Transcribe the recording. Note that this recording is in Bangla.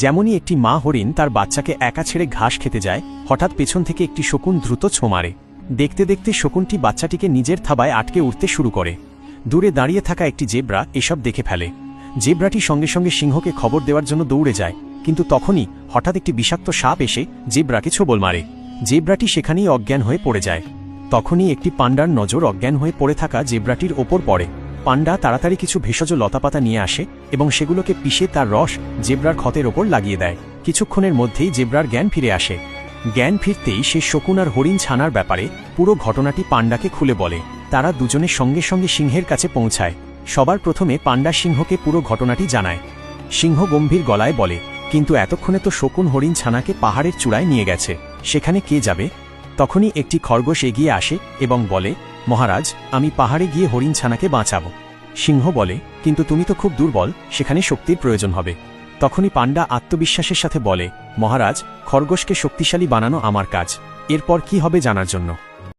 যেমনই একটি মা হরিণ তার বাচ্চাকে একা ছেড়ে ঘাস খেতে যায়, হঠাৎ পেছন থেকে একটি শকুন দ্রুত ছোঁ মারে। দেখতে দেখতে শকুনটি বাচ্চাটিকে নিজের থাবায় আটকে উঠতে শুরু করে। দূরে দাঁড়িয়ে থাকা একটি জেব্রা এসব দেখে ফেলে। জেব্রাটি সঙ্গে সঙ্গে সিংহকে খবর দেওয়ার জন্য দৌড়ে যায়, কিন্তু তখনই হঠাৎ একটি বিষাক্ত সাপ এসে জেব্রাকে ছোবল মারে। জেব্রাটি সেখানেই অজ্ঞান হয়ে পড়ে যায়। তখনই একটি পান্ডার নজর অজ্ঞান হয়ে পড়ে থাকা জেব্রাটির ওপর পড়ে। পান্ডা তাড়াতাড়ি কিছু ভেষজ লতাপাতা নিয়ে আসে এবং সেগুলোকে পিষে তার রস জেব্রার ক্ষতের ওপর লাগিয়ে দেয়। কিছুক্ষণের মধ্যেই জেব্রার জ্ঞান ফিরে আসে। জ্ঞান ফিরতেই সে শকুন আর হরিণ ছানার ব্যাপারে পুরো ঘটনাটি পান্ডাকে খুলে বলে। তারা দুজনে সঙ্গে সঙ্গে সিংহের কাছে পৌঁছায়। সবার প্রথমে পান্ডা সিংহকে পুরো ঘটনাটি জানায়। সিংহ গম্ভীর গলায় বলে, কিন্তু এতক্ষণে তো শকুন হরিণ ছানাকে পাহাড়ের চূড়ায় নিয়ে গেছে, সেখানে কে যাবে? তখনই একটি খরগোশ এগিয়ে আসে এবং বলে, মহারাজ, আমি পাহাড়ে গিয়ে হরিণ ছানাকে বাঁচাবো। সিংহ বলে, কিন্তু তুমি তো খুব দুর্বল, সেখানে শক্তির প্রয়োজন হবে। তখনই পান্ডা আত্মবিশ্বাসের সাথে বলে, মহারাজ, খরগোশকে শক্তিশালী বানানো আমার কাজ। এরপর কি হবে জানার জন্য